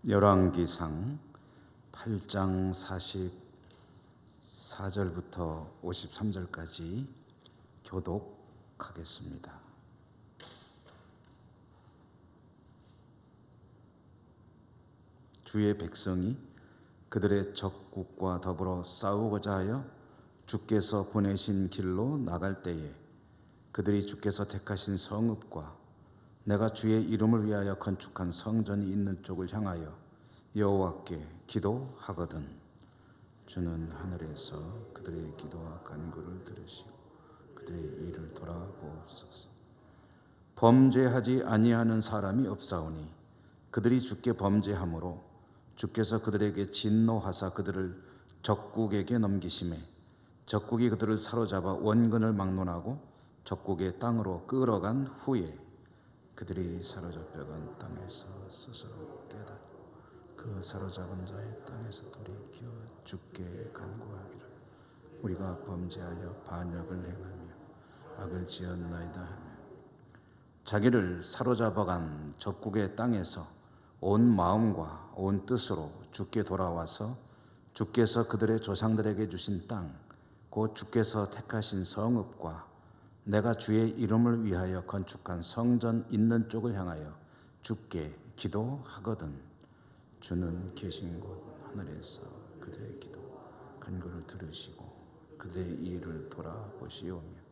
열왕기상 8장 44절부터 53절까지 교독하겠습니다. 주의 백성이 그들의 적국과 더불어 싸우고자 하여 주께서 보내신 길로 나갈 때에 그들이 주께서 택하신 성읍과 내가 주의 이름을 위하여 건축한 성전이 있는 쪽을 향하여 여호와께 기도하거든 주는 하늘에서 그들의 기도와 간구를 들으시고 그들의 일을 돌아보옵소서. 범죄하지 아니하는 사람이 없사오니 그들이 주께 범죄함으로 주께서 그들에게 진노하사 그들을 적국에게 넘기심에 적국이 그들을 사로잡아 원근을 막론하고 적국의 땅으로 끌어간 후에 그들이 사로잡혀간 땅에서 스스로 깨닫고 그 사로잡은 자의 땅에서 돌이켜 주께 간구하기를 우리가 범죄하여 반역을 행하며 악을 지었나이다 하며 자기를 사로잡아간 적국의 땅에서 온 마음과 온 뜻으로 주께 돌아와서 주께서 그들의 조상들에게 주신 땅 곧 주께서 택하신 성읍과 내가 주의 이름을 위하여 건축한 성전 있는 쪽을 향하여 주께 기도하거든 주는 계신 곳 하늘에서 그들의 기도 간구를 들으시고 그들의 일을 돌아보시오며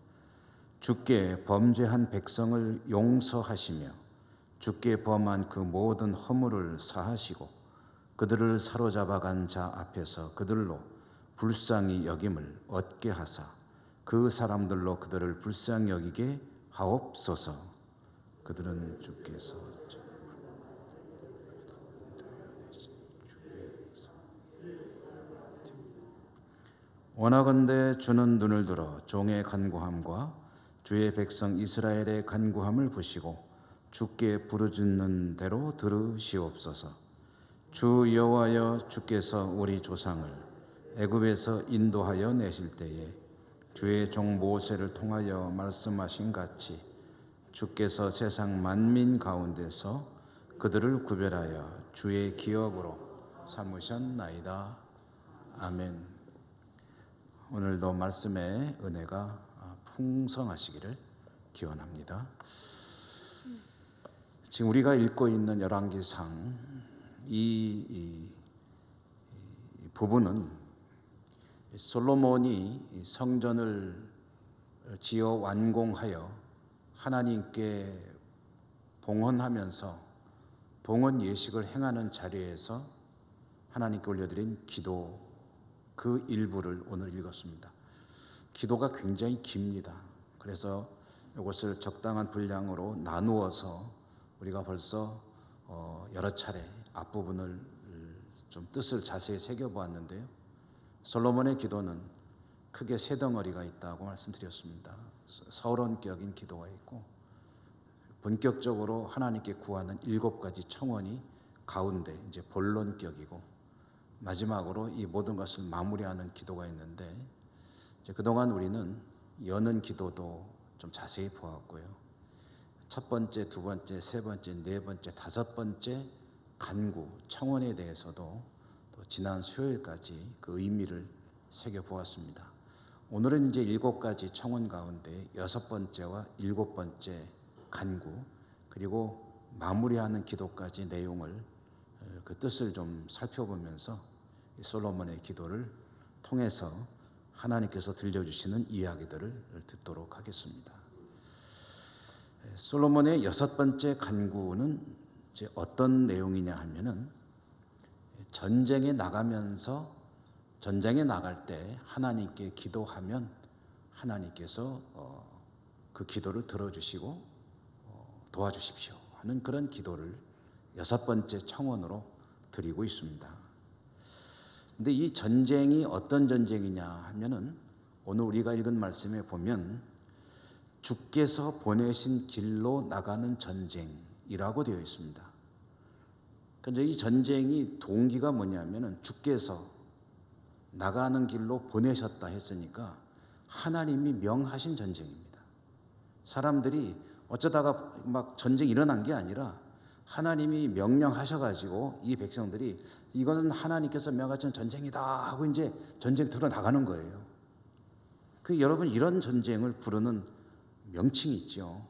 주께 범죄한 백성을 용서하시며 주께 범한 그 모든 허물을 사하시고 그들을 사로잡아간 자 앞에서 그들로 불쌍히 여김을 얻게 하사 그 사람들로 그들을 불쌍히 여기게 하옵소서. 그들은 주께서 원하건대 주는 눈을 들어 종의 간구함과 주의 백성 이스라엘의 간구함을 보시고 주께 부르짖는 대로 들으시옵소서. 주 여호와여 주께서 우리 조상을 애굽에서 인도하여 내실 때에 주의 종 모세를 통하여 말씀하신 같이 주께서 세상 만민 가운데서 그들을 구별하여 주의 기업으로 삼으셨나이다. 아멘. 오늘도 말씀의 은혜가 풍성하시기를 기원합니다. 지금 우리가 읽고 있는 열왕기상 이 부분은 솔로몬이 성전을 지어 완공하여 하나님께 봉헌하면서 봉헌 예식을 행하는 자리에서 하나님께 올려드린 기도 그 일부를 오늘 읽었습니다. 기도가 굉장히 깁니다. 그래서 이것을 적당한 분량으로 나누어서 우리가 벌써 여러 차례 앞부분을 좀 뜻을 자세히 새겨보았는데요. 솔로몬의 기도는 크게 세 덩어리가 있다고 말씀드렸습니다. 서론격인 기도가 있고 본격적으로 하나님께 구하는 7가지 청원이 가운데 이제 본론격이고 마지막으로 이 모든 것을 마무리하는 기도가 있는데 이제 그동안 우리는 여는 기도도 좀 자세히 보았고요. 첫 번째, 두 번째, 세 번째, 네 번째, 다섯 번째 간구, 청원에 대해서도 또 지난 수요일까지 그 의미를 새겨보았습니다. 오늘은 이제 7가지 청원 가운데 6번째와 7번째 간구 그리고 마무리하는 기도까지 내용을 그 뜻을 좀 살펴보면서 솔로몬의 기도를 통해서 하나님께서 들려주시는 이야기들을 듣도록 하겠습니다. 솔로몬의 6번째 간구는 이제 어떤 내용이냐 하면은 전쟁에 나가면서 전쟁에 나갈 때 하나님께 기도하면 하나님께서 그 기도를 들어주시고 도와주십시오 하는 그런 기도를 6번째 청원으로 드리고 있습니다. 근데 이 전쟁이 어떤 전쟁이냐 하면은 오늘 우리가 읽은 말씀에 보면 주께서 보내신 길로 나가는 전쟁이라고 되어 있습니다. 그러니까 이 전쟁이 동기가 뭐냐면은 주께서 나가는 길로 보내셨다 했으니까 하나님이 명하신 전쟁입니다. 사람들이 어쩌다가 막 전쟁이 일어난 게 아니라 하나님이 명령하셔가지고 이 백성들이 이것은 하나님께서 명하신 전쟁이다 하고 이제 전쟁터로 나가는 거예요. 여러분, 이런 전쟁을 부르는 명칭이 있죠.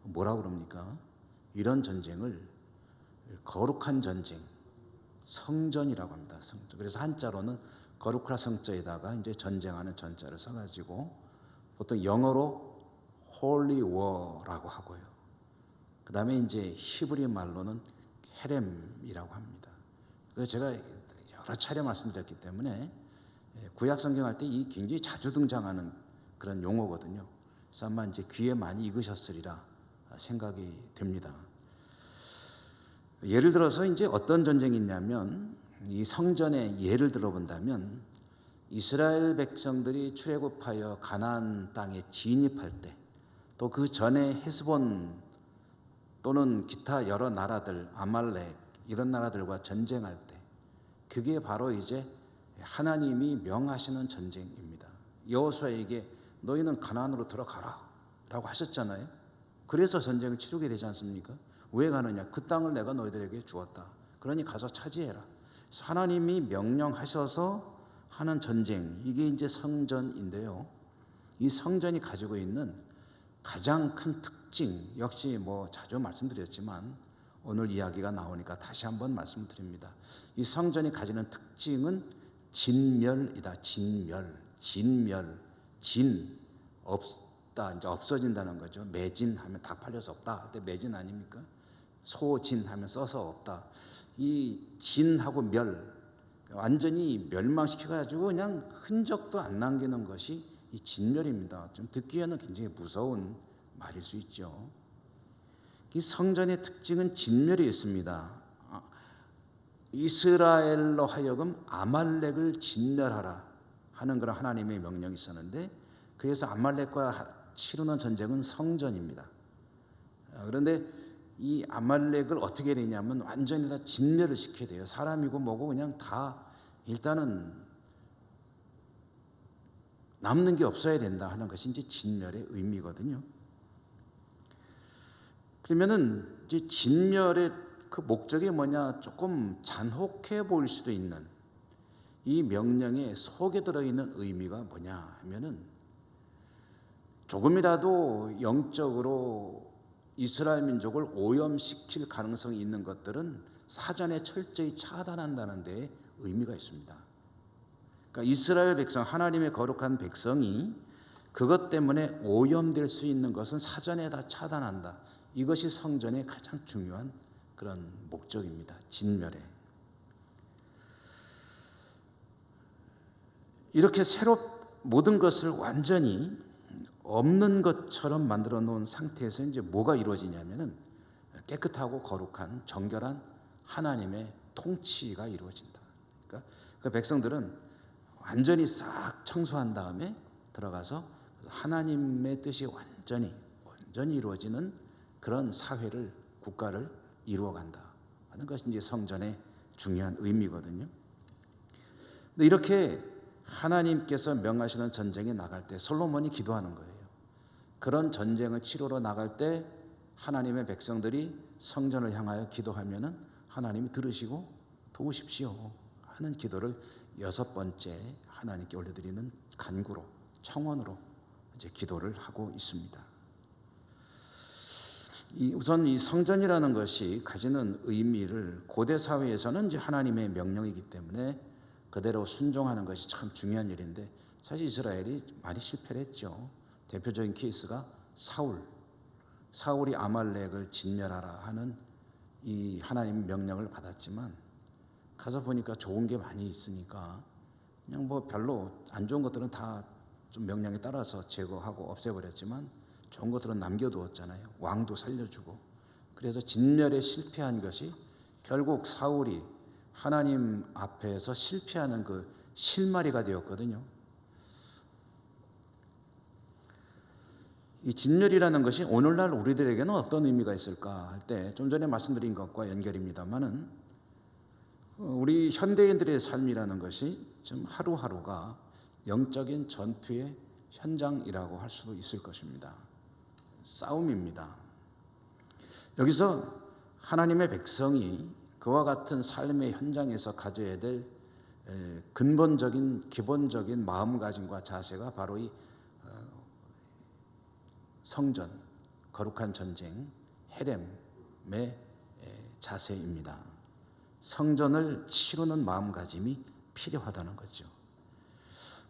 뭐라고 그럽니까? 이런 전쟁을 거룩한 전쟁, 성전이라고 합니다. 성전. 그래서 한자로는 거룩한 성자에다가 이제 전쟁하는 전자를 써가지고 보통 영어로 Holy War라고 하고요. 그 다음에 이제 히브리 말로는 헤렘이라고 합니다. 그래서 제가 여러 차례 말씀드렸기 때문에 구약 성경할 때 이 굉장히 자주 등장하는 그런 용어거든요. 그래서 아마 이제 귀에 많이 익으셨으리라 생각이 됩니다. 예를 들어서 이제 어떤 전쟁이 있냐면, 이 성전의 예를 들어본다면 이스라엘 백성들이 출애굽하여 가나안 땅에 진입할 때, 또 그 전에 헤스본 또는 기타 여러 나라들, 아말렉 이런 나라들과 전쟁할 때, 그게 바로 이제 하나님이 명하시는 전쟁입니다. 여호수아에게 너희는 가나안으로 들어가라 라고 하셨잖아요. 그래서 전쟁을 치르게 되지 않습니까? 왜 가느냐? 그 땅을 내가 너희들에게 주었다. 그러니 가서 차지해라. 그래서 하나님이 명령하셔서 하는 전쟁, 이게 이제 성전인데요. 이 성전이 가지고 있는 가장 큰 특징, 역시 자주 말씀드렸지만 오늘 이야기가 나오니까 다시 한번 말씀드립니다. 이 성전이 가지는 특징은 진멸이다. 진 없다, 이제 없어진다는 거죠. 매진하면 다 팔려서 없다 할 때 매진 아닙니까? 소진하면 써서 없다. 이 진하고 멸, 완전히 멸망시켜가지고 그냥 흔적도 안 남기는 것이 이 진멸입니다. 좀 듣기에는 굉장히 무서운 말일 수 있죠. 이 성전의 특징은 진멸이 있습니다. 이스라엘로 하여금 아말렉을 진멸하라 하는 그런 하나님의 명령이 있었는데, 그래서 아말렉과 치르는 전쟁은 성전입니다. 그런데 이 아말렉을 어떻게 되냐면 완전히 다 진멸을 시켜야 돼요. 사람이고 뭐고 그냥 다 일단은 남는 게 없어야 된다 하는 것이 이제 진멸의 의미거든요. 그러면은 이제 진멸의 그 목적이 뭐냐, 조금 잔혹해 보일 수도 있는 이 명령의 속에 들어있는 의미가 뭐냐 하면은, 조금이라도 영적으로 이스라엘 민족을 오염시킬 가능성이 있는 것들은 사전에 철저히 차단한다는 데 의미가 있습니다. 그러니까 이스라엘 백성, 하나님의 거룩한 백성이 그것 때문에 오염될 수 있는 것은 사전에 다 차단한다. 이것이 성전의 가장 중요한 그런 목적입니다. 진멸에. 이렇게 모든 것을 완전히 없는 것처럼 만들어 놓은 상태에서 이제 뭐가 이루어지냐면은 깨끗하고 거룩한 정결한 하나님의 통치가 이루어진다. 그러니까 그 백성들은 완전히 싹 청소한 다음에 들어가서 하나님의 뜻이 완전히 이루어지는 그런 사회를, 국가를 이루어간다 하는 것이 이제 성전의 중요한 의미거든요. 근데 이렇게 하나님께서 명하시는 전쟁에 나갈 때 솔로몬이 기도하는 거예요. 그런 전쟁을 치르러 나갈 때 하나님의 백성들이 성전을 향하여 기도하면은 하나님이 들으시고 도우십시오 하는 기도를 6번째 하나님께 올려드리는 간구로, 청원으로 이제 기도를 하고 있습니다. 우선 이 성전이라는 것이 가지는 의미를 고대 사회에서는 이제 하나님의 명령이기 때문에 그대로 순종하는 것이 참 중요한 일인데, 사실 이스라엘이 많이 실패를 했죠. 대표적인 케이스가 사울이 아말렉을 진멸하라 하는 이 하나님의 명령을 받았지만 가서 보니까 좋은 게 많이 있으니까 그냥 별로 안 좋은 것들은 다 좀 명령에 따라서 제거하고 없애버렸지만 좋은 것들은 남겨두었잖아요. 왕도 살려주고. 그래서 진멸에 실패한 것이 결국 사울이 하나님 앞에서 실패하는 그 실마리가 되었거든요. 이 진멸이라는 것이 오늘날 우리들에게는 어떤 의미가 있을까 할 때 좀 전에 말씀드린 것과 연결입니다만은, 우리 현대인들의 삶이라는 것이 좀 하루하루가 영적인 전투의 현장이라고 할 수도 있을 것입니다. 싸움입니다. 여기서 하나님의 백성이 그와 같은 삶의 현장에서 가져야 될 근본적인 기본적인 마음가짐과 자세가 바로 이 성전, 거룩한 전쟁, 헤렘의 자세입니다. 성전을 치르는 마음가짐이 필요하다는 거죠.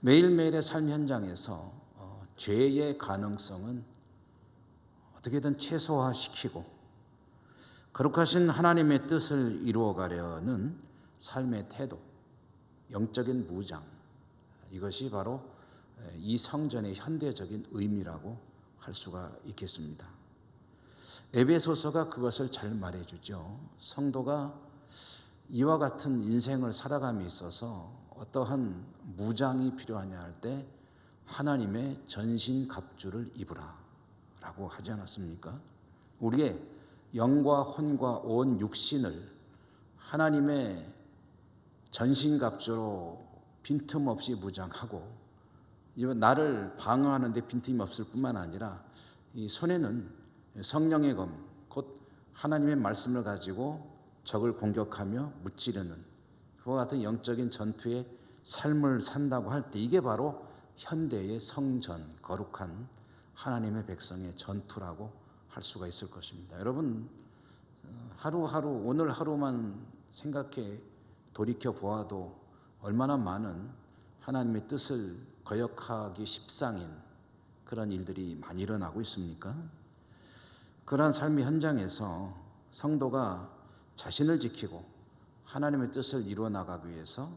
매일매일의 삶 현장에서 죄의 가능성은 어떻게든 최소화시키고 거룩하신 하나님의 뜻을 이루어가려는 삶의 태도, 영적인 무장, 이것이 바로 이 성전의 현대적인 의미라고 할 수가 있겠습니다. 에베소서가 그것을 잘 말해주죠. 성도가 이와 같은 인생을 살아감에 있어서 어떠한 무장이 필요하냐 할 때 하나님의 전신갑주를 입으라 라고 하지 않았습니까? 우리의 영과 혼과 온 육신을 하나님의 전신갑주로 빈틈없이 무장하고 나를 방어하는 데 빈틈이 없을 뿐만 아니라 이 손에는 성령의 검, 곧 하나님의 말씀을 가지고 적을 공격하며 무찌르는 그와 같은 영적인 전투의 삶을 산다고 할 때 이게 바로 현대의 성전, 거룩한 하나님의 백성의 전투라고 할 수가 있을 것입니다. 여러분, 하루하루 오늘 하루만 생각해 돌이켜 보아도 얼마나 많은 하나님의 뜻을 거역하기 십상인 그런 일들이 많이 일어나고 있습니까? 그러한 삶의 현장에서 성도가 자신을 지키고 하나님의 뜻을 이루어 나가기 위해서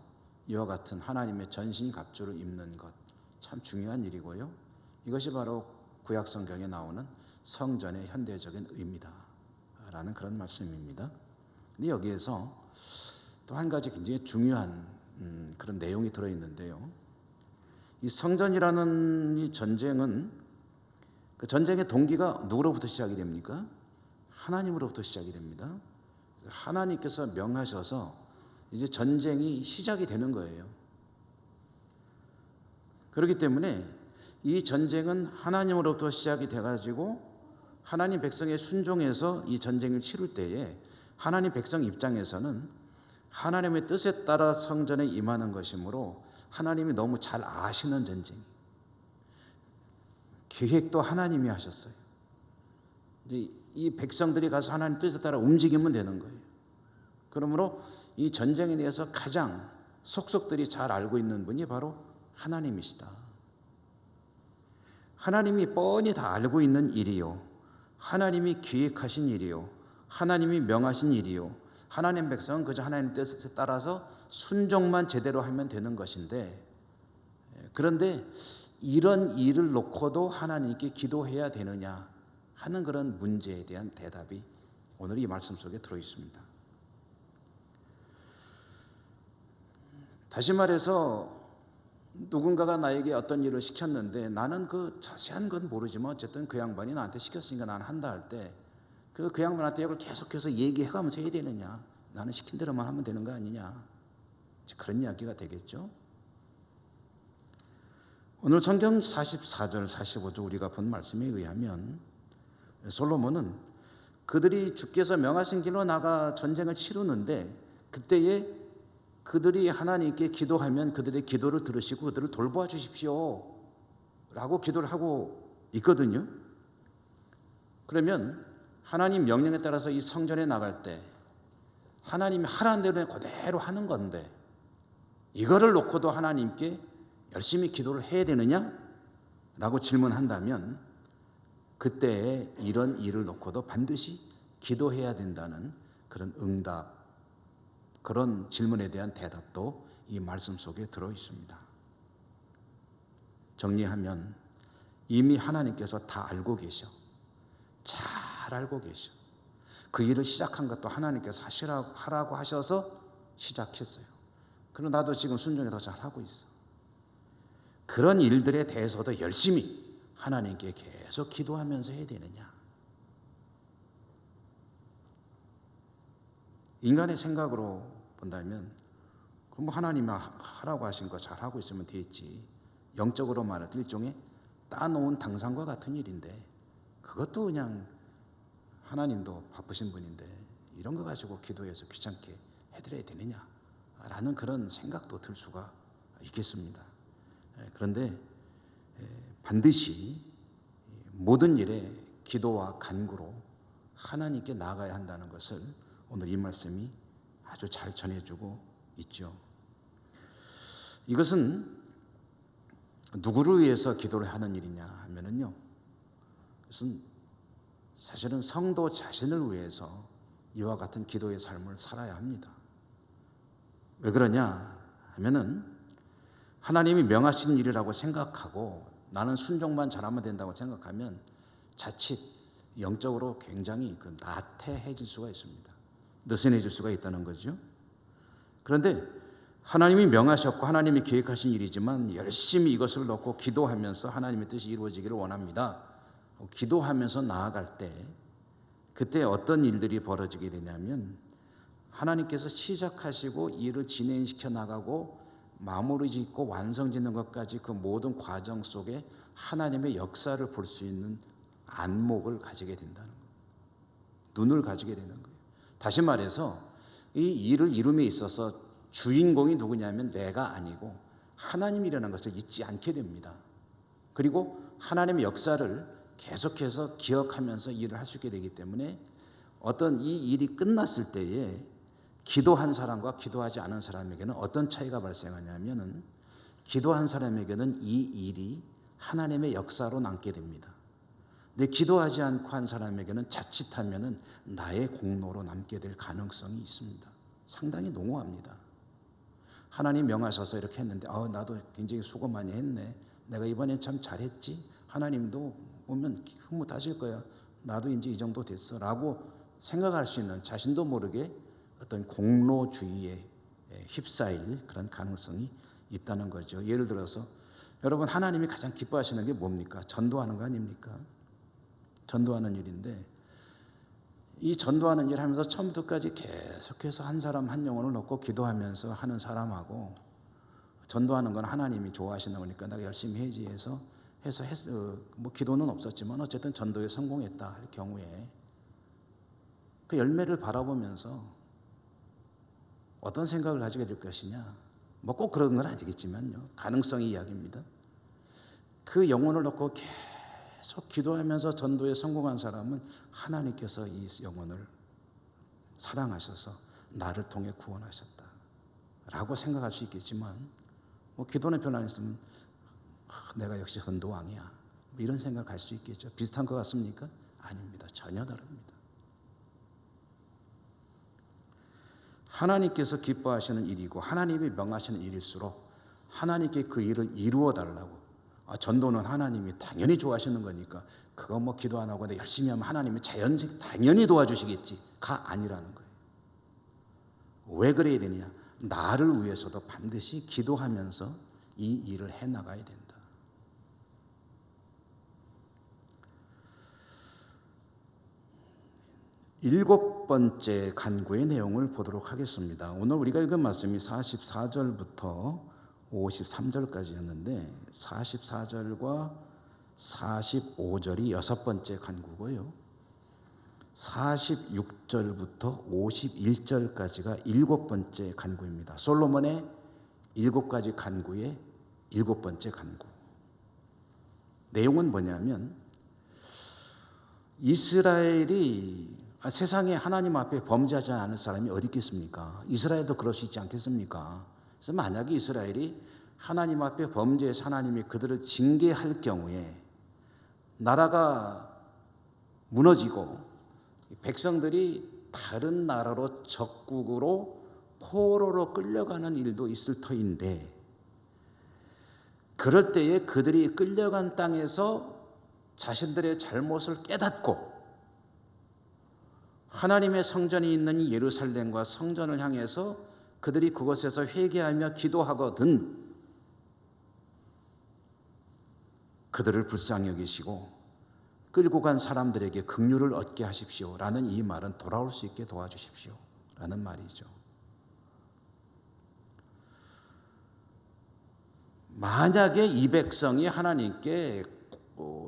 이와 같은 하나님의 전신갑주를 입는 것 참 중요한 일이고요. 이것이 바로 구약 성경에 나오는 성전의 현대적인 의미다 라는 그런 말씀입니다. 근데 여기에서 또 한 가지 굉장히 중요한 그런 내용이 들어있는데요. 이 성전이라는 이 전쟁은 그 전쟁의 동기가 누구로부터 시작이 됩니까? 하나님으로부터 시작이 됩니다. 하나님께서 명하셔서 이제 전쟁이 시작이 되는 거예요. 그렇기 때문에 이 전쟁은 하나님으로부터 시작이 돼가지고 하나님 백성의 순종해서 이 전쟁을 치를 때에 하나님 백성 입장에서는 하나님의 뜻에 따라 성전에 임하는 것이므로 하나님이 너무 잘 아시는 전쟁, 계획도 하나님이 하셨어요. 이제 이 백성들이 가서 하나님 뜻에 따라 움직이면 되는 거예요. 그러므로 이 전쟁에 대해서 가장 속속들이 잘 알고 있는 분이 바로 하나님이시다. 하나님이 뻔히 다 알고 있는 일이요, 하나님이 기획하신 일이요, 하나님이 명하신 일이요, 하나님 백성은 그저 하나님 뜻에 따라서 순종만 제대로 하면 되는 것인데, 그런데 이런 일을 놓고도 하나님께 기도해야 되느냐 하는 그런 문제에 대한 대답이 오늘 이 말씀 속에 들어 있습니다. 다시 말해서 누군가가 나에게 어떤 일을 시켰는데 나는 그 자세한 건 모르지만 어쨌든 그 양반이 나한테 시켰으니까 나는 한다 할 때 그 양반한테 이걸 계속해서 얘기해가면서 해야 되느냐, 나는 시킨 대로만 하면 되는 거 아니냐, 그런 이야기가 되겠죠. 오늘 성경 44절 45절 우리가 본 말씀에 의하면 솔로몬은 그들이 주께서 명하신 길로 나가 전쟁을 치르는데 그때에 그들이 하나님께 기도하면 그들의 기도를 들으시고 그들을 돌보아 주십시오 라고 기도를 하고 있거든요. 그러면 하나님 명령에 따라서 이 성전에 나갈 때 하나님이 하라는 대로 그대로 하는 건데 이거를 놓고도 하나님께 열심히 기도를 해야 되느냐? 라고 질문한다면 그때에 이런 일을 놓고도 반드시 기도해야 된다는 그런 응답, 그런 질문에 대한 대답도 이 말씀 속에 들어 있습니다. 정리하면 이미 하나님께서 다 알고 계셔. 잘 알고 계셔. 그 일을 시작한 것도 하나님께서 하라고 하셔서 시작했어요. 그리고 나도 지금 순종해서 잘하고 있어. 그런 일들에 대해서도 열심히 하나님께 계속 기도하면서 해야 되느냐. 인간의 생각으로 본다면 뭐 하나님이 하라고 하신 거 잘하고 있으면 되겠지. 영적으로 말할 때 일종의 따놓은 당상과 같은 일인데 그것도 그냥 하나님도 바쁘신 분인데 이런 거 가지고 기도해서 귀찮게 해드려야 되느냐라는 그런 생각도 들 수가 있겠습니다. 그런데 반드시 모든 일에 기도와 간구로 하나님께 나아가야 한다는 것을 오늘 이 말씀이 아주 잘 전해주고 있죠. 이것은 누구를 위해서 기도를 하는 일이냐 하면은요, 그것은 사실은 성도 자신을 위해서 이와 같은 기도의 삶을 살아야 합니다. 왜 그러냐 하면은 하나님이 명하신 일이라고 생각하고 나는 순종만 잘하면 된다고 생각하면 자칫 영적으로 굉장히 나태해질 수가 있습니다. 느슨해질 수가 있다는 거죠. 그런데 하나님이 명하셨고 하나님이 계획하신 일이지만 열심히 이것을 놓고 기도하면서 하나님의 뜻이 이루어지기를 원합니다. 기도하면서 나아갈 때 그때 어떤 일들이 벌어지게 되냐면 하나님께서 시작하시고 일을 진행시켜 나가고 마무리 짓고 완성 짓는 것까지 그 모든 과정 속에 하나님의 역사를 볼 수 있는 안목을 가지게 된다는 거예요. 눈을 가지게 되는 거예요. 다시 말해서 이 일을 이룸에 있어서 주인공이 누구냐면 내가 아니고 하나님이라는 것을 잊지 않게 됩니다. 그리고 하나님의 역사를 계속해서 기억하면서 일을 할 수 있게 되기 때문에 어떤 이 일이 끝났을 때에 기도한 사람과 기도하지 않은 사람에게는 어떤 차이가 발생하냐면은 기도한 사람에게는 이 일이 하나님의 역사로 남게 됩니다. 근데 기도하지 않고 한 사람에게는 자칫하면은 나의 공로로 남게 될 가능성이 있습니다. 상당히 농후합니다. 하나님 명하셔서 이렇게 했는데 나도 굉장히 수고 많이 했네. 내가 이번에 참 잘했지. 하나님도 보면 흐뭇하실 거야. 나도 이제 이 정도 됐어 라고 생각할 수 있는 자신도 모르게 어떤 공로주의에 휩싸일 그런 가능성이 있다는 거죠. 예를 들어서 여러분 하나님이 가장 기뻐하시는 게 뭡니까? 전도하는 거 아닙니까? 전도하는 일인데 이 전도하는 일을 하면서 처음부터까지 계속해서 한 사람 한 영혼을 놓고 기도하면서 하는 사람하고 전도하는 건 하나님이 좋아하시는 거니까 내가 열심히 해야지 해서 뭐 기도는 없었지만 어쨌든 전도에 성공했다 할 경우에 그 열매를 바라보면서 어떤 생각을 가지게 될 것이냐, 뭐 꼭 그런 건 아니겠지만요, 가능성의 이야기입니다. 그 영혼을 놓고 계속 기도하면서 전도에 성공한 사람은 하나님께서 이 영혼을 사랑하셔서 나를 통해 구원하셨다 라고 생각할 수 있겠지만 뭐 기도는 별로 안 했으면 내가 역시 전도왕이야 뭐 이런 생각할 수 있겠죠. 비슷한 것 같습니까? 아닙니다. 전혀 다릅니다. 하나님께서 기뻐하시는 일이고 하나님이 명하시는 일일수록 하나님께 그 일을 이루어 달라고, 전도는 하나님이 당연히 좋아하시는 거니까 그거 뭐 기도 안 하고 내가 열심히 하면 하나님이 자연스럽게 당연히 도와주시겠지가 아니라는 거예요. 왜 그래야 되느냐? 나를 위해서도 반드시 기도하면서 이 일을 해나가야 된다. 일곱 번째 간구의 내용을 보도록 하겠습니다. 오늘 우리가 읽은 말씀이 44절부터 53절까지였는데 44절과 45절이 여섯 번째 간구고요. 46절부터 51절까지가 일곱 번째 간구입니다. 솔로몬의 일곱 가지 간구의 일곱 번째 간구. 내용은 뭐냐면 이스라엘이 세상에 하나님 앞에 범죄하지 않을 사람이 어디 있겠습니까? 이스라엘도 그럴 수 있지 않겠습니까? 그래서 만약에 이스라엘이 하나님 앞에 범죄해서 하나님이 그들을 징계할 경우에 나라가 무너지고 백성들이 다른 나라로 적국으로 포로로 끌려가는 일도 있을 터인데 그럴 때에 그들이 끌려간 땅에서 자신들의 잘못을 깨닫고 하나님의 성전이 있는 이 예루살렘과 성전을 향해서 그들이 그곳에서 회개하며 기도하거든 그들을 불쌍히 여기시고 끌고 간 사람들에게 긍휼을 얻게 하십시오 라는 이 말은 돌아올 수 있게 도와주십시오 라는 말이죠. 만약에 이 백성이 하나님께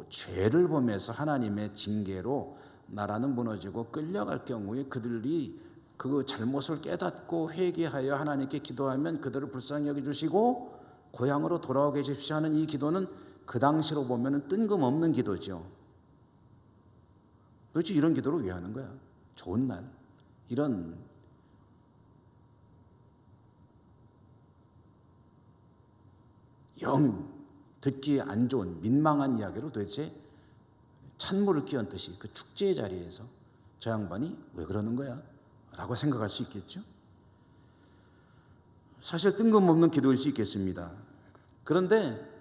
죄를 범해서 하나님의 징계로 나라는 무너지고 끌려갈 경우에 그들이 그 잘못을 깨닫고 회개하여 하나님께 기도하면 그들을 불쌍히 여겨주시고 고향으로 돌아오게 해주십시오 하는 이 기도는 그 당시로 보면 뜬금없는 기도죠. 도대체 이런 기도를 왜 하는 거야? 좋은 날 이런 영 듣기에 안 좋은 민망한 이야기로 도대체 찬물을 끼얹듯이 그 축제의 자리에서 저 양반이 왜 그러는 거야? 라고 생각할 수 있겠죠. 사실 뜬금없는 기도일 수 있겠습니다. 그런데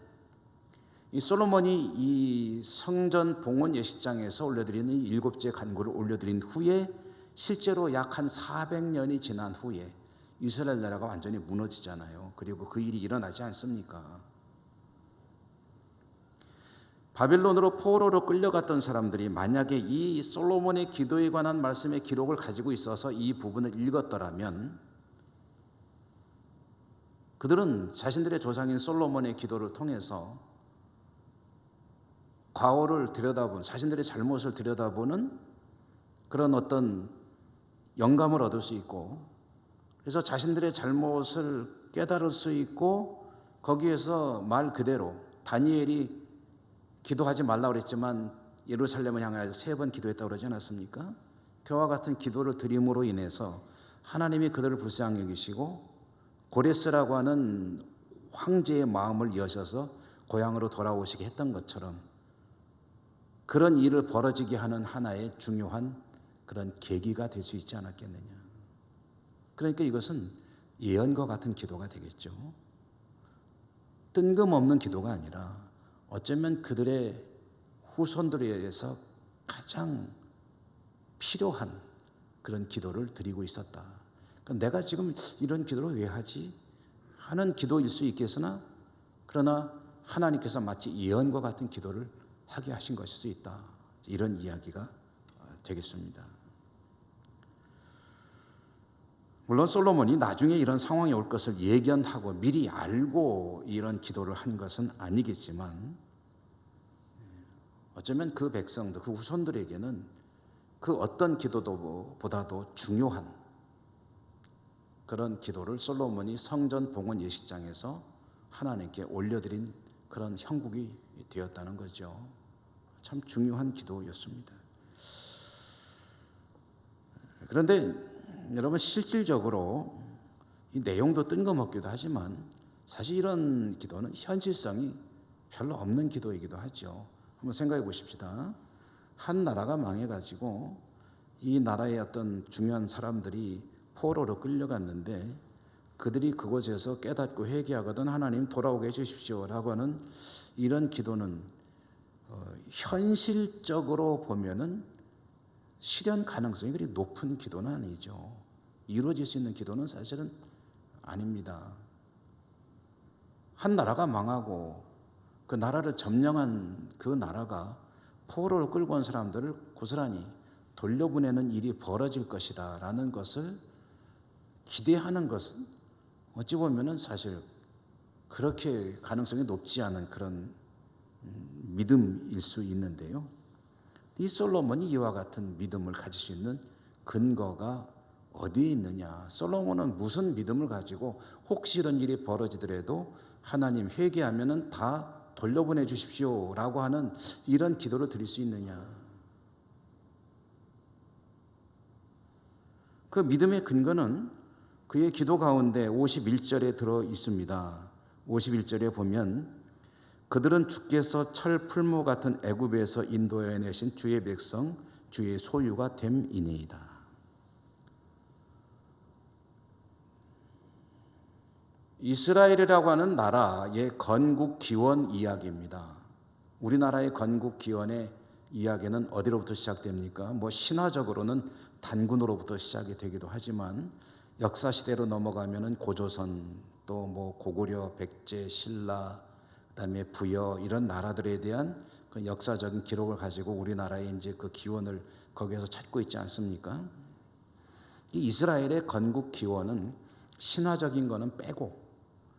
이 솔로몬이 이 성전 봉헌 예식장에서 올려드리는 7째 간구를 올려드린 후에 실제로 약 한 400년이 지난 후에 이스라엘 나라가 완전히 무너지잖아요. 그리고 그 일이 일어나지 않습니까? 바빌론으로 포로로 끌려갔던 사람들이 만약에 이 솔로몬의 기도에 관한 말씀의 기록을 가지고 있어서 이 부분을 읽었더라면 그들은 자신들의 조상인 솔로몬의 기도를 통해서 과오를 들여다본, 자신들의 잘못을 들여다보는 그런 어떤 영감을 얻을 수 있고, 그래서 자신들의 잘못을 깨달을 수 있고, 거기에서 말 그대로 다니엘이 기도하지 말라고 그랬지만 예루살렘을 향하여 3번 기도했다고 그러지 않았습니까? 그와 같은 기도를 드림으로 인해서 하나님이 그들을 불쌍히 여기시고 고레스라고 하는 황제의 마음을 여셔서 고향으로 돌아오시게 했던 것처럼 그런 일을 벌어지게 하는 하나의 중요한 그런 계기가 될 수 있지 않았겠느냐. 그러니까 이것은 예언과 같은 기도가 되겠죠. 뜬금없는 기도가 아니라 어쩌면 그들의 후손들에 의해서 가장 필요한 그런 기도를 드리고 있었다. 그러니까 내가 지금 이런 기도를 왜 하지? 하는 기도일 수 있겠으나 그러나 하나님께서 마치 예언과 같은 기도를 하게 하신 것일 수 있다. 이런 이야기가 되겠습니다. 물론 솔로몬이 나중에 이런 상황이 올 것을 예견하고 미리 알고 이런 기도를 한 것은 아니겠지만 어쩌면 그 백성들, 그 후손들에게는 그 어떤 기도보다도 중요한 그런 기도를 솔로몬이 성전 봉헌 예식장에서 하나님께 올려드린 그런 형국이 되었다는 거죠. 참 중요한 기도였습니다. 그런데 여러분 실질적으로 이 내용도 뜬금없기도 하지만 사실 이런 기도는 현실성이 별로 없는 기도이기도 하죠. 한번 생각해 보십시다. 한 나라가 망해가지고 이 나라의 어떤 중요한 사람들이 포로로 끌려갔는데 그들이 그곳에서 깨닫고 회개하거든 하나님 돌아오게 해주십시오 라고 하는 이런 기도는 현실적으로 보면은 실현 가능성이 그리 높은 기도는 아니죠. 이루어질 수 있는 기도는 사실은 아닙니다. 한 나라가 망하고 그 나라를 점령한 그 나라가 포로로 끌고 온 사람들을 고스란히 돌려보내는 일이 벌어질 것이다 라는 것을 기대하는 것은 어찌 보면은 사실 그렇게 가능성이 높지 않은 그런 믿음일 수 있는데요. 이 솔로몬이 이와 같은 믿음을 가질 수 있는 근거가 어디에 있느냐? 솔로몬은 무슨 믿음을 가지고 혹시 이런 일이 벌어지더라도 하나님 회개하면은 다 돌려보내 주십시오라고 하는 이런 기도를 드릴 수 있느냐? 그 믿음의 근거는 그의 기도 가운데 51절에 들어 있습니다. 51절에 보면 그들은 주께서 철 풀무 같은 애굽에서 인도해 내신 주의 백성 주의 소유가 됨이니이다. 이스라엘이라고 하는 나라의 건국 기원 이야기입니다. 우리나라의 건국 기원의 이야기는 어디로부터 시작됩니까? 신화적으로는 단군으로부터 시작이 되기도 하지만 역사 시대로 넘어가면은 고조선 또 고구려, 백제, 신라 그다음에 부여 이런 나라들에 대한 그 역사적인 기록을 가지고 우리나라의 이제 그 기원을 거기에서 찾고 있지 않습니까? 이 이스라엘의 건국 기원은 신화적인 거는 빼고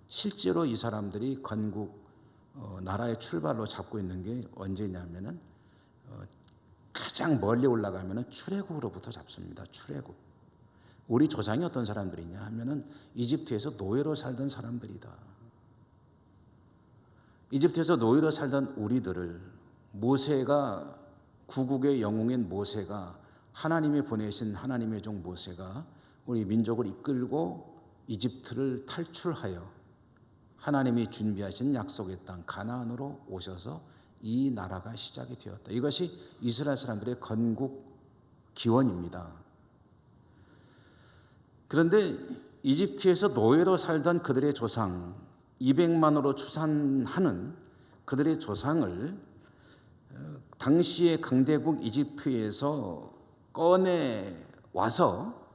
실제로 이 사람들이 건국 나라의 출발로 잡고 있는 게 언제냐면은 가장 멀리 올라가면 출애굽으로부터 잡습니다. 출애굽. 우리 조상이 어떤 사람들이냐 하면은 이집트에서 노예로 살던 사람들이다. 이집트에서 노예로 살던 우리들을 모세가, 구국의 영웅인 모세가, 하나님이 보내신 하나님의 종 모세가 우리 민족을 이끌고 이집트를 탈출하여 하나님이 준비하신 약속의 땅 가나안으로 오셔서 이 나라가 시작이 되었다. 이것이 이스라엘 사람들의 건국 기원입니다. 그런데 이집트에서 노예로 살던 그들의 조상, 200만으로 추산하는 그들의 조상을 당시의 강대국 이집트에서 꺼내 와서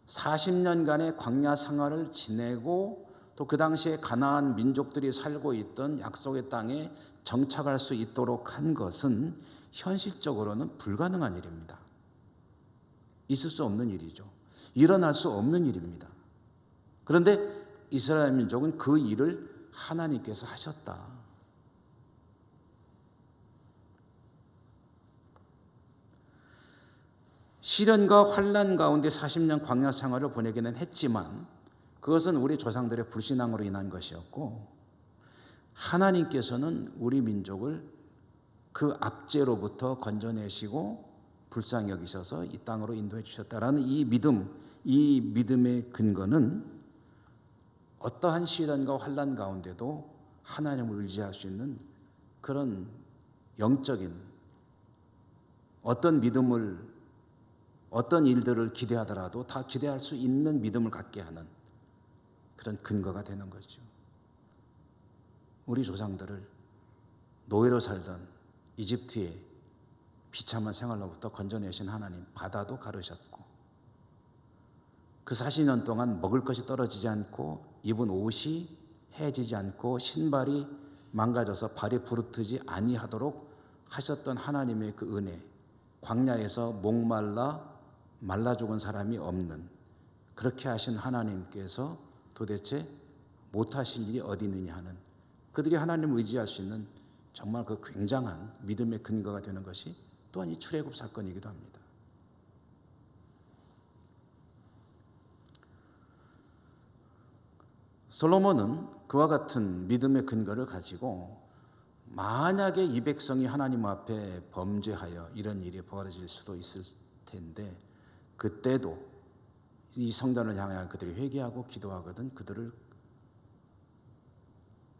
40년간의 광야 생활을 지내고 또 그 당시에 가나안 민족들이 살고 있던 약속의 땅에 정착할 수 있도록 한 것은 현실적으로는 불가능한 일입니다. 있을 수 없는 일이죠. 일어날 수 없는 일입니다. 그런데 이스라엘 민족은 그 일을 하나님께서 하셨다. 시련과 환난 가운데 40년 광야 생활을 보내기는 했지만 그것은 우리 조상들의 불신앙으로 인한 것이었고, 하나님께서는 우리 민족을 그 압제로부터 건져내시고 불쌍히 여기셔서 이 땅으로 인도해 주셨다라는 이 믿음, 이 믿음의 근거는 어떠한 시련과 환난 가운데도 하나님을 의지할 수 있는 그런 영적인 어떤 믿음을, 어떤 일들을 기대하더라도 다 기대할 수 있는 믿음을 갖게 하는 그런 근거가 되는 거죠. 우리 조상들을 노예로 살던 이집트의 비참한 생활로부터 건져내신 하나님, 바다도 가르셨고 그 40년 동안 먹을 것이 떨어지지 않고 입은 옷이 해지지 않고 신발이 망가져서 발이 부르트지 아니하도록 하셨던 하나님의 그 은혜, 광야에서 목말라 말라 죽은 사람이 없는, 그렇게 하신 하나님께서 도대체 못하신 일이 어디 있느냐 하는, 그들이 하나님을 의지할 수 있는 정말 그 굉장한 믿음의 근거가 되는 것이 또한 이 출애굽 사건이기도 합니다. 솔로몬은 그와 같은 믿음의 근거를 가지고 만약에 이 백성이 하나님 앞에 범죄하여 이런 일이 벌어질 수도 있을 텐데 그때도 이 성전을 향해 그들이 회개하고 기도하거든 그들을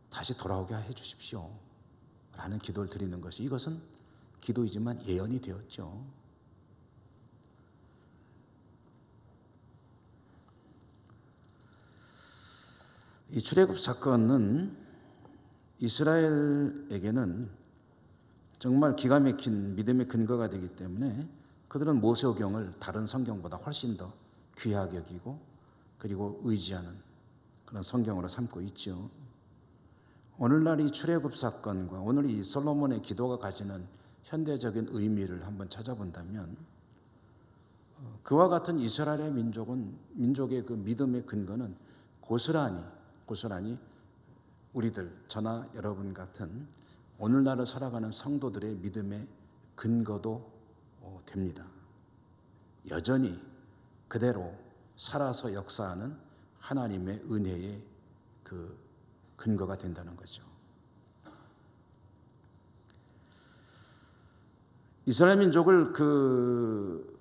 다시 돌아오게 해 주십시오 라는 기도를 드리는 것이, 이것은 기도이지만 예언이 되었죠. 이 출애굽 사건은 이스라엘에게는 정말 기가 막힌 믿음의 근거가 되기 때문에 그들은 모세오경을 다른 성경보다 훨씬 더 귀하게 여기고 그리고 의지하는 그런 성경으로 삼고 있죠. 오늘날 이 출애굽 사건과 오늘 이 솔로몬의 기도가 가지는 현대적인 의미를 한번 찾아본다면 그와 같은 이스라엘의 민족의 그 믿음의 근거는 고스란히 우리들, 저나 여러분 같은 오늘날을 살아가는 성도들의 믿음의 근거도 됩니다. 여전히 그대로 살아서 역사하는 하나님의 은혜의 그 근거가 된다는 거죠. 이스라엘 민족을 그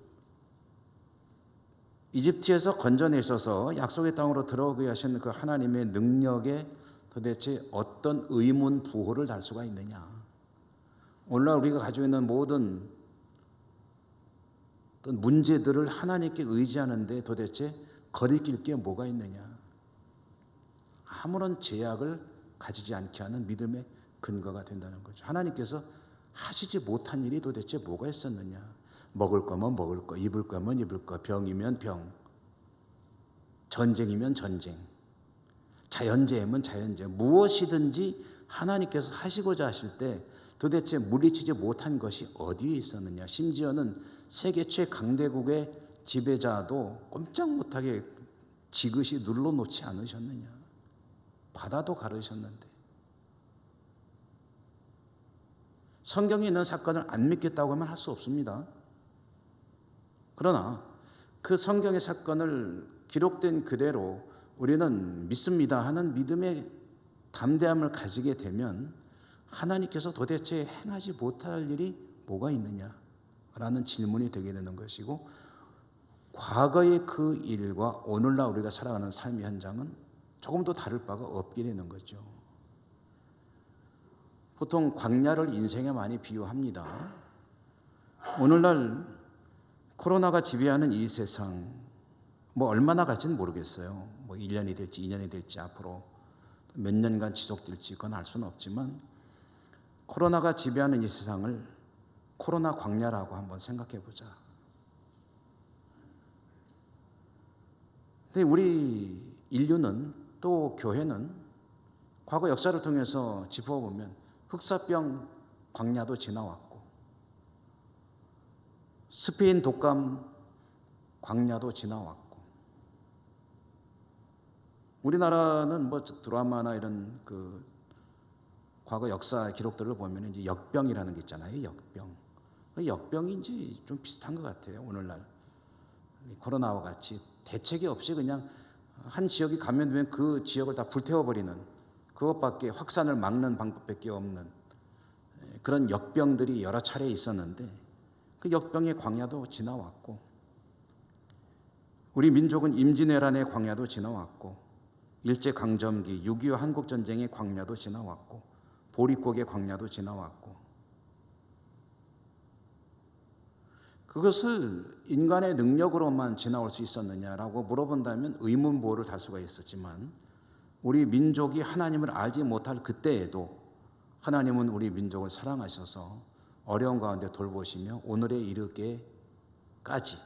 이집트에서 건져내셔서 약속의 땅으로 들어오게 하신 그 하나님의 능력에 도대체 어떤 의문 부호를 달 수가 있느냐. 오늘날 우리가 가지고 있는 모든 어떤 문제들을 하나님께 의지하는데 도대체 거리낄 게 뭐가 있느냐. 아무런 제약을 가지지 않게 하는 믿음의 근거가 된다는 거죠. 하나님께서 하시지 못한 일이 도대체 뭐가 있었느냐. 먹을 거면 먹을 거, 입을 거면 입을 거, 병이면 병, 전쟁이면 전쟁, 자연재해면 자연재해, 무엇이든지 하나님께서 하시고자 하실 때 도대체 물리치지 못한 것이 어디에 있었느냐. 심지어는 세계 최강대국의 지배자도 꼼짝 못하게 지그시 눌러놓지 않으셨느냐. 바다도 가르셨는데 성경에 있는 사건을 안 믿겠다고 하면 할 수 없습니다. 그러나 그 성경의 사건을 기록된 그대로 우리는 믿습니다 하는 믿음의 담대함을 가지게 되면 하나님께서 도대체 행하지 못할 일이 뭐가 있느냐라는 질문이 되게 되는 것이고, 과거의 그 일과 오늘날 우리가 살아가는 삶의 현장은 조금도 다를 바가 없게 되는 거죠. 보통 광야를 인생에 많이 비유합니다. 오늘날 코로나가 지배하는 이 세상, 얼마나 갈지는 모르겠어요. 1년이 될지 2년이 될지 앞으로 몇 년간 지속될지 그건 알 수는 없지만, 코로나가 지배하는 이 세상을 코로나 광야라고 한번 생각해 보자. 근데 우리 인류는, 또 교회는 과거 역사를 통해서 짚어보면 흑사병 광야도 지나왔고, 스페인 독감 광야도 지나왔고, 우리나라는 드라마나 이런 과거 역사 기록들을 보면 이제 역병이라는 게 있잖아요. 역병. 역병인지 좀 비슷한 것 같아요. 오늘날 코로나와 같이 대책이 없이 그냥 한 지역이 감염되면 그 지역을 다 불태워버리는, 그것밖에 확산을 막는 방법밖에 없는 그런 역병들이 여러 차례 있었는데, 그 역병의 광야도 지나왔고, 우리 민족은 임진왜란의 광야도 지나왔고, 일제강점기 6.25 한국전쟁의 광야도 지나왔고, 보릿고개 광야도 지나왔고, 그것을 인간의 능력으로만 지나올 수 있었느냐라고 물어본다면 의문부호를 달 수가 있었지만, 우리 민족이 하나님을 알지 못할 그때에도 하나님은 우리 민족을 사랑하셔서 어려운 가운데 돌보시며 오늘에 이르기까지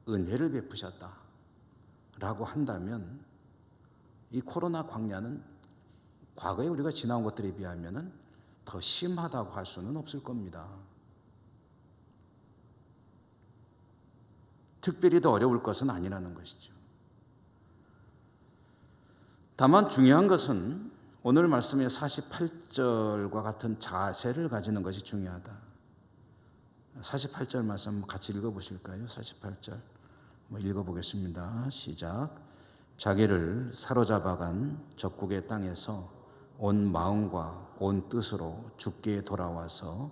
은혜를 베푸셨다라고 한다면, 이 코로나 광야는 과거에 우리가 지나온 것들에 비하면 더 심하다고 할 수는 없을 겁니다. 특별히 더 어려울 것은 아니라는 것이죠. 다만 중요한 것은 오늘 말씀의 48절과 같은 자세를 가지는 것이 중요하다. 48절 말씀 같이 읽어보실까요? 48절 읽어보겠습니다. 시작. 자기를 사로잡아간 적국의 땅에서 온 마음과 온 뜻으로 주께 돌아와서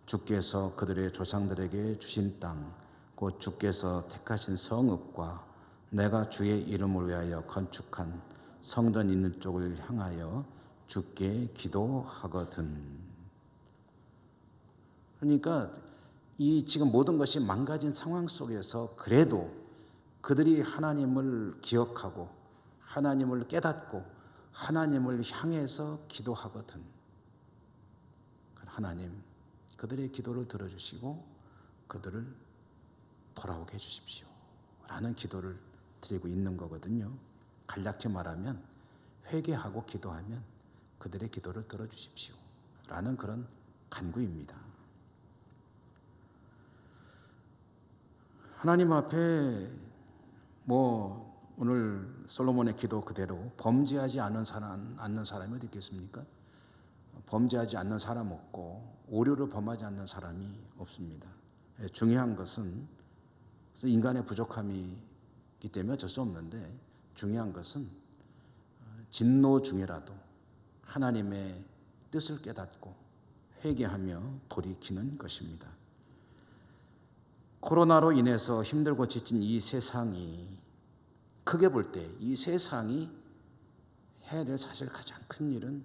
주께서 그들의 조상들에게 주신 땅, 곧 주께서 택하신 성읍과 내가 주의 이름을 위하여 건축한 성전 있는 쪽을 향하여 주께 기도하거든. 그러니까 이 지금 모든 것이 망가진 상황 속에서 그래도 그들이 하나님을 기억하고 하나님을 깨닫고 하나님을 향해서 기도하거든. 하나님, 그들의 기도를 들어주시고 그들을 돌아오게 해주십시오 라는 기도를 드리고 있는 거거든요. 간략히 말하면 회개하고 기도하면 그들의 기도를 들어주십시오 라는 그런 간구입니다. 하나님 앞에 오늘 솔로몬의 기도 그대로 범죄하지 않는 사람이 어디 있겠습니까? 범죄하지 않는 사람 없고 오류를 범하지 않는 사람이 없습니다. 중요한 것은 인간의 부족함이기 때문에 어쩔 수 없는데, 중요한 것은 진노 중에라도 하나님의 뜻을 깨닫고 회개하며 돌이키는 것입니다. 코로나로 인해서 힘들고 지친 이 세상이, 크게 볼 때 이 세상이 해야 될 사실 가장 큰 일은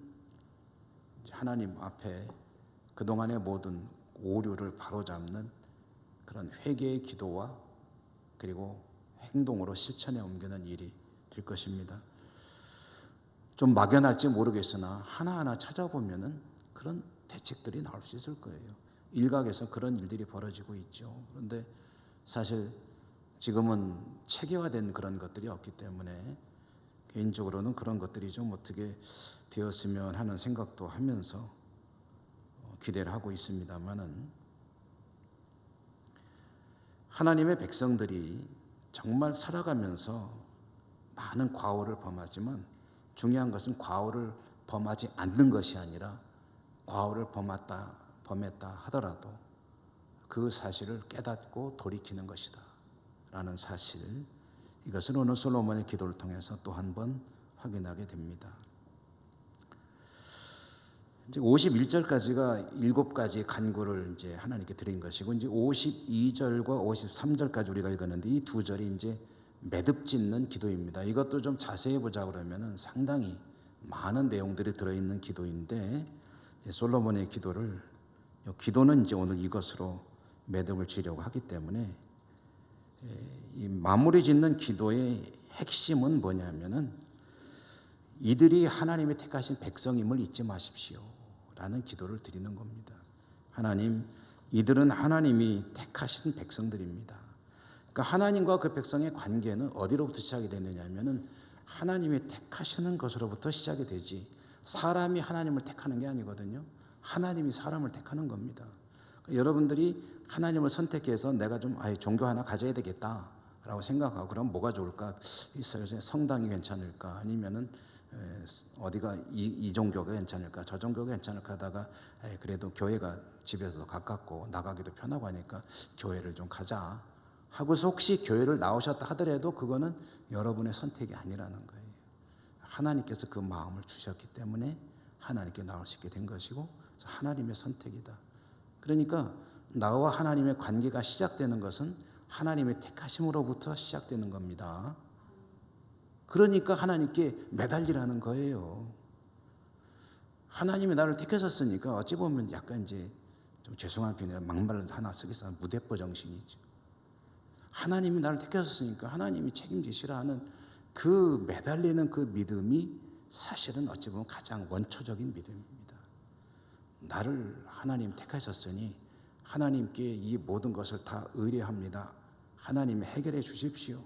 하나님 앞에 그동안의 모든 오류를 바로잡는 그런 회개의 기도와 그리고 행동으로 실천에 옮기는 일이 될 것입니다. 좀 막연할지 모르겠으나 하나하나 찾아보면은 그런 대책들이 나올 수 있을 거예요. 일각에서 그런 일들이 벌어지고 있죠. 그런데 사실 지금은 체계화된 그런 것들이 없기 때문에 개인적으로는 그런 것들이 좀 어떻게 되었으면 하는 생각도 하면서 기대를 하고 있습니다만은, 하나님의 백성들이 정말 살아가면서 많은 과오를 범하지만 중요한 것은 과오를 범하지 않는 것이 아니라 과오를 범했다 하더라도 그 사실을 깨닫고 돌이키는 것이다 라는 사실, 이것을 오늘 솔로몬의 기도를 통해서 또 한 번 확인하게 됩니다. 이제 51절까지가 7가지 간구를 이제 하나님께 드린 것이고, 이제 52절과 53절까지 우리가 읽었는데 이 두 절이 이제 매듭짓는 기도입니다. 이것도 좀 자세히 보자 그러면은 상당히 많은 내용들이 들어있는 기도인데, 솔로몬의 기도는 이제 오늘 이것으로 매듭을 지려고 하기 때문에, 이 마무리 짓는 기도의 핵심은 뭐냐면은 이들이 하나님의 택하신 백성임을 잊지 마십시오 라는 기도를 드리는 겁니다. 하나님, 이들은 하나님이 택하신 백성들입니다. 그러니까 하나님과 그 백성의 관계는 어디로부터 시작이 되느냐 하면은 하나님이 택하시는 것으로부터 시작이 되지, 사람이 하나님을 택하는 게 아니거든요. 하나님이 사람을 택하는 겁니다. 그러니까 여러분들이 하나님을 선택해서 내가 좀 종교 하나 가져야 되겠다라고 생각하고, 그럼 뭐가 좋을까? 성당이 괜찮을까? 아니면은 어디가 이 종교가 괜찮을까? 저 종교가 괜찮을까 하다가 그래도 교회가 집에서도 가깝고 나가기도 편하고 하니까 교회를 좀 가자 하고서 혹시 교회를 나오셨다 하더라도 그거는 여러분의 선택이 아니라는 거예요. 하나님께서 그 마음을 주셨기 때문에 하나님께 나올 수 있게 된 것이고, 하나님의 선택이다. 그러니까 나와 하나님의 관계가 시작되는 것은 하나님의 택하심으로부터 시작되는 겁니다. 그러니까 하나님께 매달리라는 거예요. 하나님이 나를 택하셨으니까 어찌 보면 약간 이제 좀 죄송한 표현이라 막말을 하나 쓰겠어, 무대뽀 정신이죠. 하나님이 나를 택하셨으니까 하나님이 책임지시라 하는 그 매달리는 그 믿음이 사실은 어찌 보면 가장 원초적인 믿음입니다. 나를 하나님 택하셨으니 하나님께 이 모든 것을 다 의뢰합니다. 하나님이 해결해 주십시오.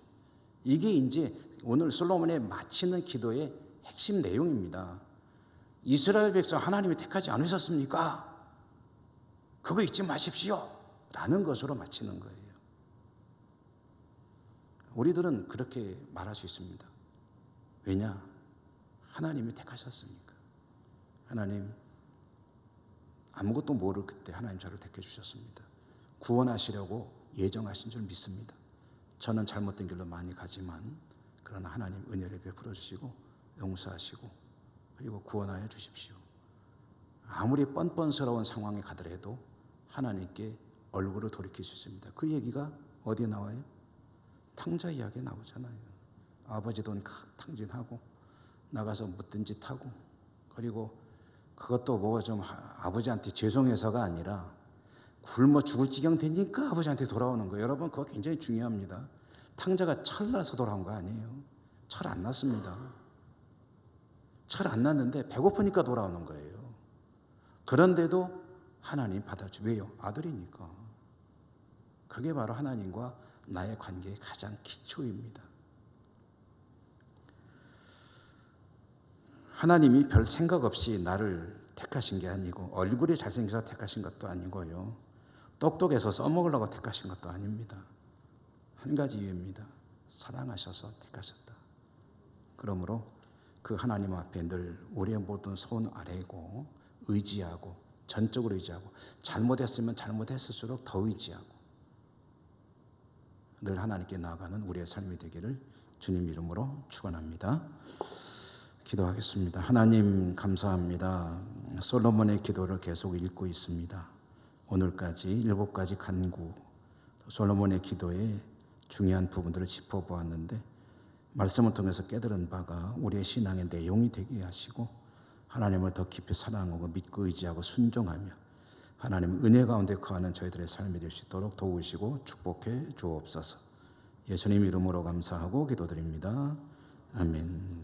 이게 이제 오늘 솔로몬의 마치는 기도의 핵심 내용입니다. 이스라엘 백성 하나님이 택하지 않으셨습니까? 그거 잊지 마십시오 라는 것으로 마치는 거예요. 우리들은 그렇게 말할 수 있습니다. 왜냐? 하나님이 택하셨으니까. 하나님 아무것도 모를 그때 하나님 저를 택해 주셨습니다. 구원하시려고 예정하신 줄 믿습니다. 저는 잘못된 길로 많이 가지만 그러나 하나님 은혜를 베풀어 주시고 용서하시고 그리고 구원하여 주십시오. 아무리 뻔뻔스러운 상황에 가더라도 하나님께 얼굴을 돌이킬 수 있습니다. 그 얘기가 어디에 나와요? 탕자 이야기에 나오잖아요. 아버지 돈 탕진하고 나가서 묻든 짓 하고, 그리고 그것도 뭐 좀 아버지한테 죄송해서가 아니라 굶어 죽을 지경 되니까 아버지한테 돌아오는 거예요. 여러분 그거 굉장히 중요합니다. 탕자가 철나서 돌아온 거 아니에요. 철 안 났습니다. 철 안 났는데 배고프니까 돌아오는 거예요. 그런데도 하나님 받아주. 왜요? 아들이니까. 그게 바로 하나님과 나의 관계의 가장 기초입니다. 하나님이 별 생각 없이 나를 택하신 게 아니고, 얼굴이 잘생겨서 택하신 것도 아니고요, 똑똑해서 써먹으려고 택하신 것도 아닙니다. 한 가지 이유입니다. 사랑하셔서 택하셨다. 그러므로 그 하나님 앞에 늘 우리의 모든 손 아래고 의지하고, 전적으로 의지하고, 잘못했으면 잘못했을수록 더 의지하고 늘 하나님께 나아가는 우리의 삶이 되기를 주님 이름으로 축원합니다. 기도하겠습니다. 하나님 감사합니다. 솔로몬의 기도를 계속 읽고 있습니다. 오늘까지 7가지 간구, 솔로몬의 기도의 중요한 부분들을 짚어보았는데, 말씀을 통해서 깨달은 바가 우리의 신앙의 내용이 되게 하시고, 하나님을 더 깊이 사랑하고 믿고 의지하고 순종하며 하나님 은혜 가운데 거하는 저희들의 삶이 될 수 있도록 도우시고 축복해 주옵소서. 예수님 이름으로 감사하고 기도드립니다. 아멘.